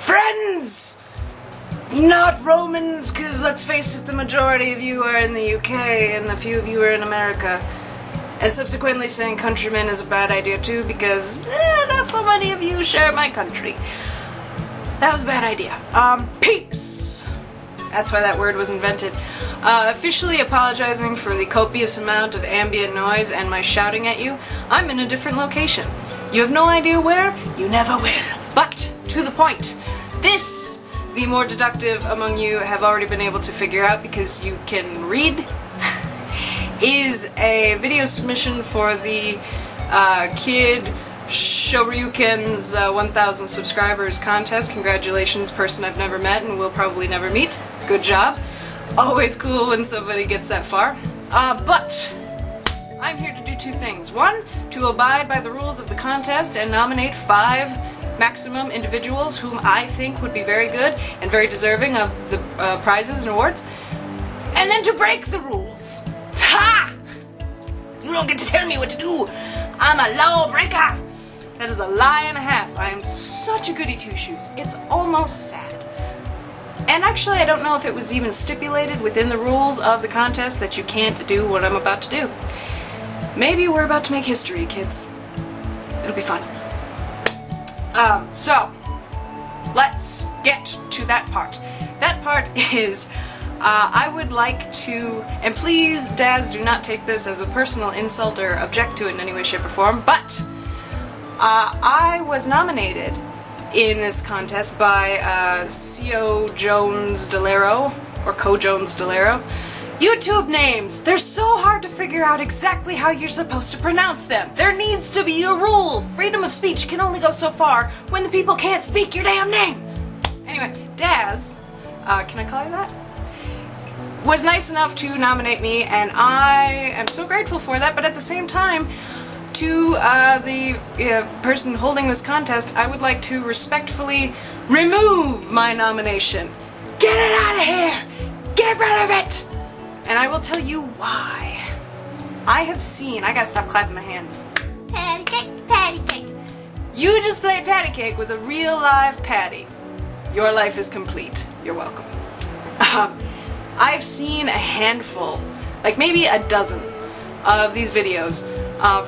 friends! Not Romans, because let's face it, the majority of you are in the UK and a few of you are in America. And subsequently saying countrymen is a bad idea too, because not so many of you share my country. That was a bad idea. Peeps! That's why that word was invented. Officially apologizing for the copious amount of ambient noise and my shouting at you. I'm in a different location. You have no idea where? You never will. But, to the point. This, the more deductive among you have already been able to figure out because you can read, is a video submission for the KidShoryuken's 1,000 subscribers contest. Congratulations, person I've never met and will probably never meet. Good job. Always cool when somebody gets that far. But I'm here to do two things. One, to abide by the rules of the contest and nominate 5 maximum individuals whom I think would be very good and very deserving of the prizes and awards. And then to break the rules. Ha! You don't get to tell me what to do. I'm a lawbreaker. That is a lie and a half. I am such a goody two-shoes. It's almost sad. And actually, I don't know if it was even stipulated within the rules of the contest that you can't do what I'm about to do. Maybe we're about to make history, kids. It'll be fun. So, let's get to that part. That part is, I would like to, and please, Daz, do not take this as a personal insult or object to it in any way, shape, or form, but I was nominated in this contest by cojonesdeloro, or cojonesdeloro. YouTube names! They're so hard to figure out exactly how you're supposed to pronounce them. There needs to be a rule. Freedom of speech can only go so far when the people can't speak your damn name. Anyway, Daz, can I call you that? Was nice enough to nominate me, and I am so grateful for that, but at the same time, to the person holding this contest, I would like to respectfully remove my nomination. Get it out of here! Get rid of it! And I will tell you why. I have seen, I gotta stop clapping my hands. Patty cake, patty cake. You just played patty cake with a real live patty. Your life is complete. You're welcome. I've seen a handful, like maybe a dozen of these videos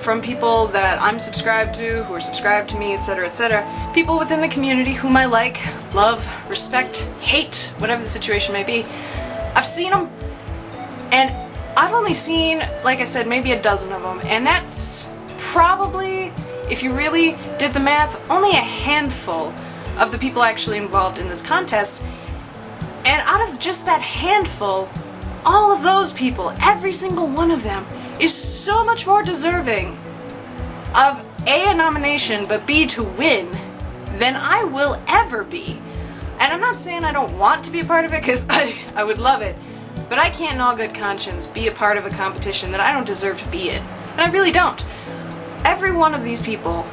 from people that I'm subscribed to, who are subscribed to me, etc., etc. People within the community whom I like, love, respect, hate, whatever the situation may be. I've seen them, and I've only seen, like I said, maybe a dozen of them, and that's probably, if you really did the math, only a handful of the people actually involved in this contest. And out of just that handful, all of those people, every single one of them, is so much more deserving of A, a nomination, but B, to win, than I will ever be. And I'm not saying I don't want to be a part of it, because I would love it, but I can't in all good conscience be a part of a competition that I don't deserve to be in. And I really don't. Every one of these people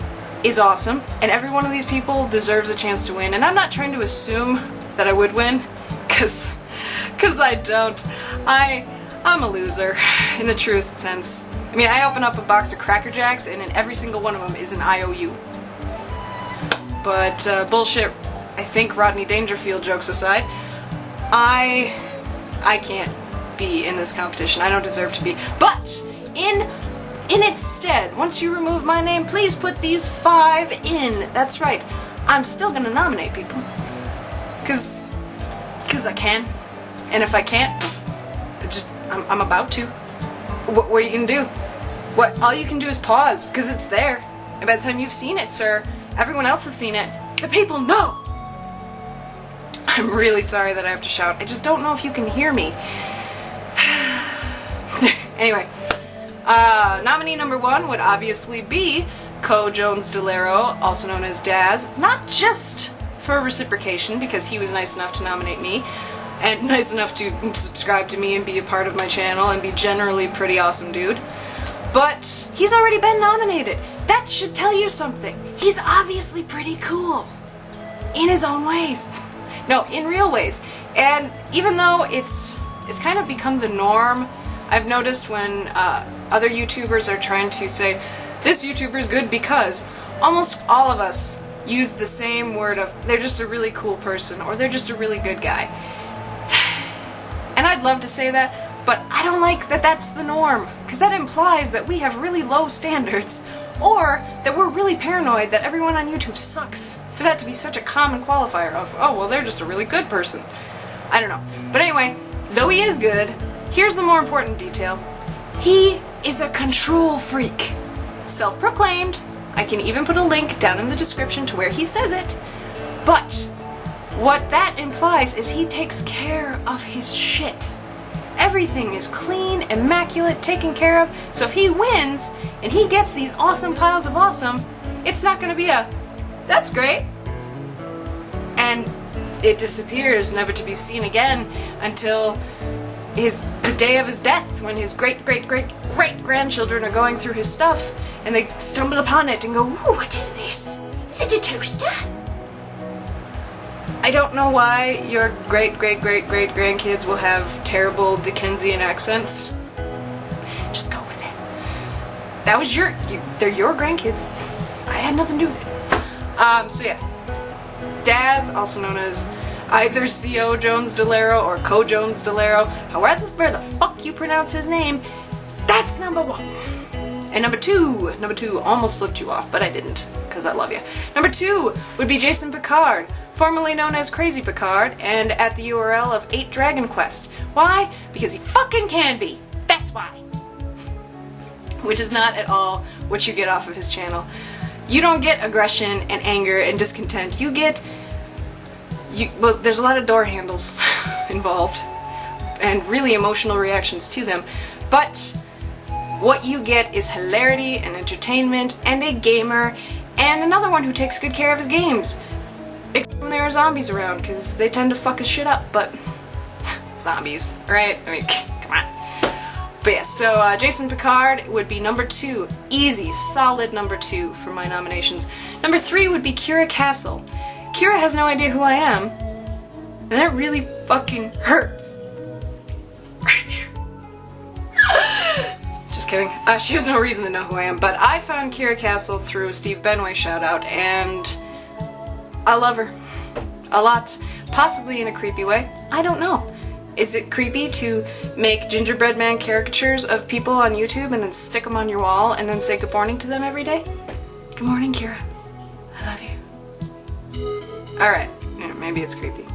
is awesome, and every one of these people deserves a chance to win, and I'm not trying to assume that I would win, because I don't. I'm a loser, in the truest sense. I mean, I open up a box of Cracker Jacks, and in every single one of them is an IOU. But, bullshit, I think Rodney Dangerfield jokes aside, I can't be in this competition. I don't deserve to be. But, in its stead, once you remove my name, please put these 5 in. That's right. I'm still gonna nominate people. Cause I can. And if I can't, I'm about to. What are you gonna do? All you can do is pause, because it's there. And by the time you've seen it, sir, everyone else has seen it. The people know! I'm really sorry that I have to shout. I just don't know if you can hear me. Anyway, nominee number 1 would obviously be cojonesdeloro, also known as Daz. Not just for reciprocation, because he was nice enough to nominate me, and nice enough to subscribe to me and be a part of my channel and be generally pretty awesome dude, but he's already been nominated. That should tell you something. He's obviously pretty cool. In his own ways. No, in real ways. And even though it's kind of become the norm, I've noticed when other YouTubers are trying to say, this YouTuber's good because, almost all of us use the same word of they're just a really cool person or they're just a really good guy. And I'd love to say that, but I don't like that that's the norm, because that implies that we have really low standards, or that we're really paranoid that everyone on YouTube sucks, for that to be such a common qualifier of, oh, well, they're just a really good person. I don't know. But anyway, though he is good, here's the more important detail. He is a control freak. Self-proclaimed. I can even put a link down in the description to where he says it. But what that implies is he takes care of his shit. Everything is clean, immaculate, taken care of. So if he wins and he gets these awesome piles of awesome, it's not going to be a, that's great, and it disappears, never to be seen again until the day of his death, when his great-great-great-great-grandchildren are going through his stuff and they stumble upon it and go, ooh, what is this? Is it a toaster? I don't know why your great-great-great-great-grandkids will have terrible Dickensian accents. Just go with it. That was they're your grandkids. I had nothing to do with it. So yeah. Daz, also known as either C.O. Jones-DeLaro or cojonesdeloro, however the fuck you pronounce his name, that's number one. And number two almost flipped you off, but I didn't, because I love you. Number two would be Jason Picard, formerly known as Crazy Picard, and at the URL of 8 Dragon Quest. Why? Because he fucking can be. That's why. Which is not at all what you get off of his channel. You don't get aggression and anger and discontent. You get... well, there's a lot of door handles involved, and really emotional reactions to them, but what you get is hilarity and entertainment and a gamer and another one who takes good care of his games. Except when there are zombies around, because they tend to fuck his shit up, but zombies, right? I mean, come on. But yeah, so Jason Picard would be number 2. Easy, solid number 2 for my nominations. Number 3 would be Kira Castle. Kira has no idea who I am, and that really fucking hurts. Just kidding. She has no reason to know who I am, but I found Kira Castle through a Steve Benway shoutout, and I love her. A lot. Possibly in a creepy way. I don't know. Is it creepy to make gingerbread man caricatures of people on YouTube and then stick them on your wall and then say good morning to them every day? Good morning, Kira. I love you. Alright. Yeah, maybe it's creepy.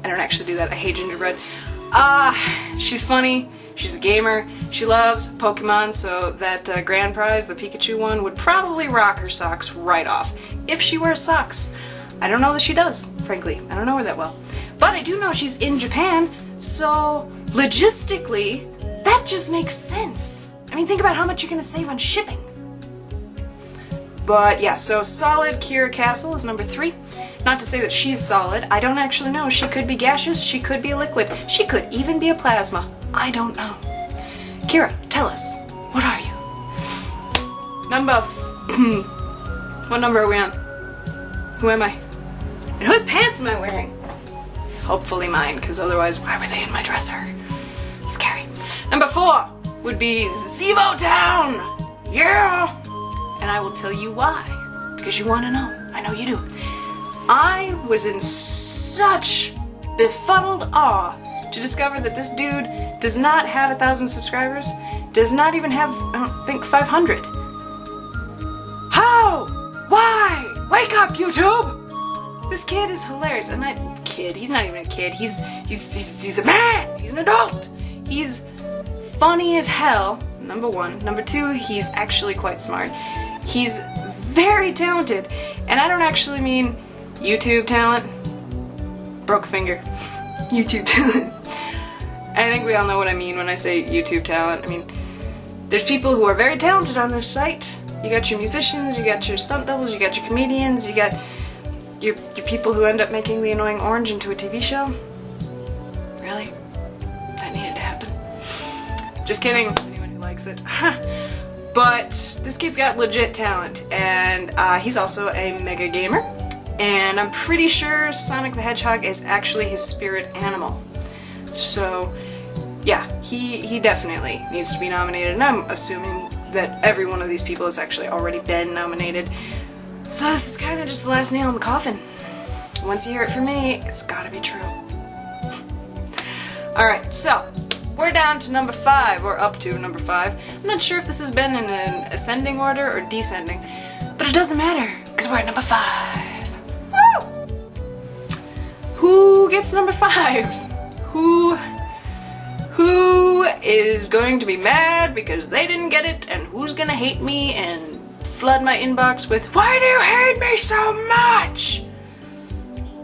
I don't actually do that. I hate gingerbread. She's funny. She's a gamer. She loves Pokemon, so that grand prize, the Pikachu one, would probably rock her socks right off. If she wears socks. I don't know that she does, frankly. I don't know her that well. But I do know she's in Japan, so logistically, that just makes sense. I mean, think about how much you're gonna save on shipping. But yeah, so solid Kira Castle is number 3. Not to say that she's solid. I don't actually know. She could be gaseous, she could be a liquid, she could even be a plasma. I don't know. Kira, tell us, what are you? What number are we on? Who am I? And whose pants am I wearing? Hopefully mine, because otherwise, why were they in my dresser? Scary. Number 4 would be Zevo Town! Yeah! And I will tell you why. Because you want to know. I know you do. I was in such befuddled awe to discover that this dude does not have 1,000 subscribers, does not even have, I don't think, 500. How? Why? Wake up, YouTube! This kid is hilarious. And he's not even a kid. He's a man. He's an adult. He's funny as hell, number 1. Number 2, he's actually quite smart. He's very talented. And I don't actually mean YouTube talent. Broke a finger. YouTube talent. I think we all know what I mean when I say YouTube talent. I mean, there's people who are very talented on this site. You got your musicians, you got your stunt doubles, you got your comedians, you got your people who end up making The Annoying Orange into a TV show. Really? That needed to happen. Just kidding, anyone who likes it. But this kid's got legit talent, and he's also a mega gamer. And I'm pretty sure Sonic the Hedgehog is actually his spirit animal. So, yeah, he definitely needs to be nominated, and I'm assuming that every one of these people has actually already been nominated. So this is kind of just the last nail in the coffin. Once you hear it from me, it's gotta be true. Alright, so we're down to number 5, or up to number 5. I'm not sure if this has been in an ascending order or descending, but it doesn't matter, because we're at number 5. Woo! Who gets number 5? Who is going to be mad because they didn't get it, and who's gonna hate me and flood my inbox with, "Why do you hate me so much?"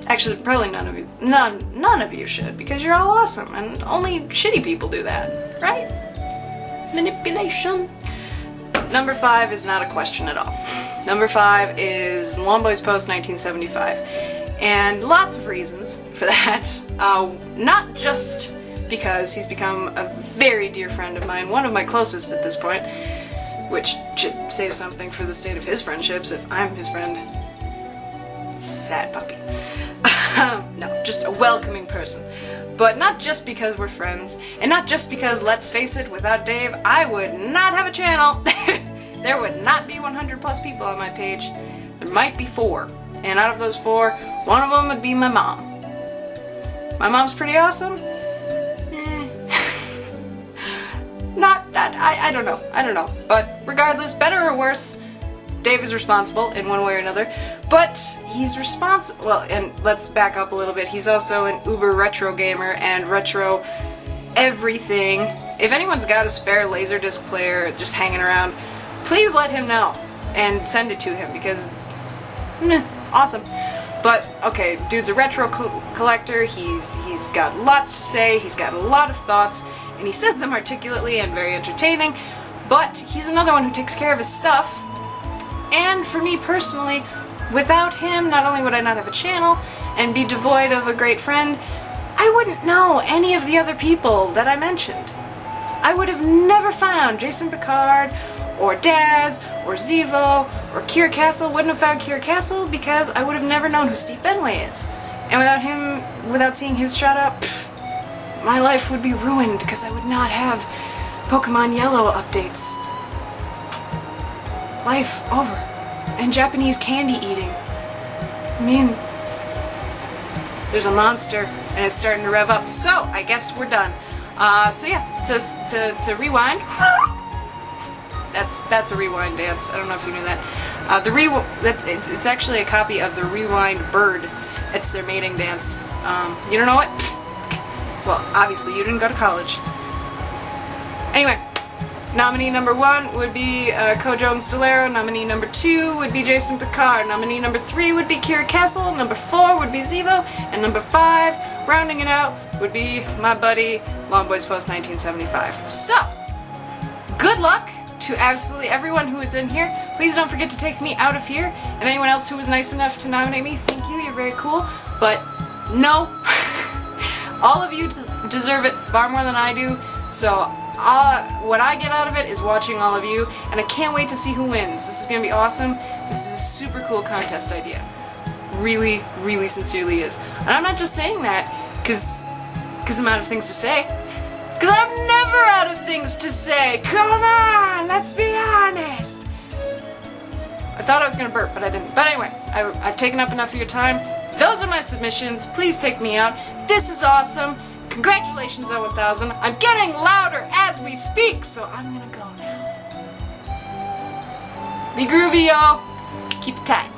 Actually, probably none of you. None of you should, because you're all awesome, and only shitty people do that, right? Manipulation. Number 5 is not a question at all. Number 5 is Long Boys Post 1975, and lots of reasons for that. Not just because he's become a very dear friend of mine, one of my closest at this point, which should say something for the state of his friendships if I'm his friend. Sad puppy. No, just a welcoming person. But not just because we're friends, and not just because, let's face it, without Dave, I would not have a channel. There would not be 100 plus people on my page. There might be 4. And out of those 4, one of them would be my mom. My mom's pretty awesome. I don't know. But regardless, better or worse, Dave is responsible in one way or another. But he's responsible. Well, and let's back up a little bit. He's also an uber retro gamer and retro everything. If anyone's got a spare Laserdisc player just hanging around, please let him know and send it to him because, awesome. But okay, dude's a retro collector. He's got lots to say. He's got a lot of thoughts, and he says them articulately and very entertaining. But he's another one who takes care of his stuff. And for me personally, without him, not only would I not have a channel and be devoid of a great friend, I wouldn't know any of the other people that I mentioned. I would have never found Jason Picard, or Daz, or Zevo, or Kier Castle. Wouldn't have found Kier Castle because I would have never known who Steve Benway is. And without him, without seeing his shout out, my life would be ruined because I would not have Pokemon Yellow updates. Life over. And Japanese candy eating. I mean, there's a monster and it's starting to rev up. So I guess we're done. So yeah, to rewind. That's a rewind dance. I don't know if you knew that. It's actually a copy of the Rewind Bird. It's their mating dance. You don't know it? Well, obviously you didn't go to college. Anyway. Nominee number 1 would be cojonesdeloro. Nominee number 2 would be Jason Picard. Nominee number 3 would be Kier Castle. Number 4 would be Zevo. And number 5, rounding it out, would be my buddy Long Boys Post 1975. So, good luck to absolutely everyone who is in here. Please don't forget to take me out of here. And anyone else who was nice enough to nominate me, thank you, you're very cool. But no, all of you deserve it far more than I do. So, what I get out of it is watching all of you, and I can't wait to see who wins. This is going to be awesome. This is a super cool contest idea. Really, really sincerely is. And I'm not just saying that because I'm out of things to say. Because I'm never out of things to say. Come on, let's be honest. I thought I was going to burp, but I didn't. But anyway, I've taken up enough of your time. Those are my submissions. Please take me out. This is awesome. Congratulations on 1,000. I'm getting louder as we speak, so I'm gonna go now. Be groovy, y'all. Keep it tight.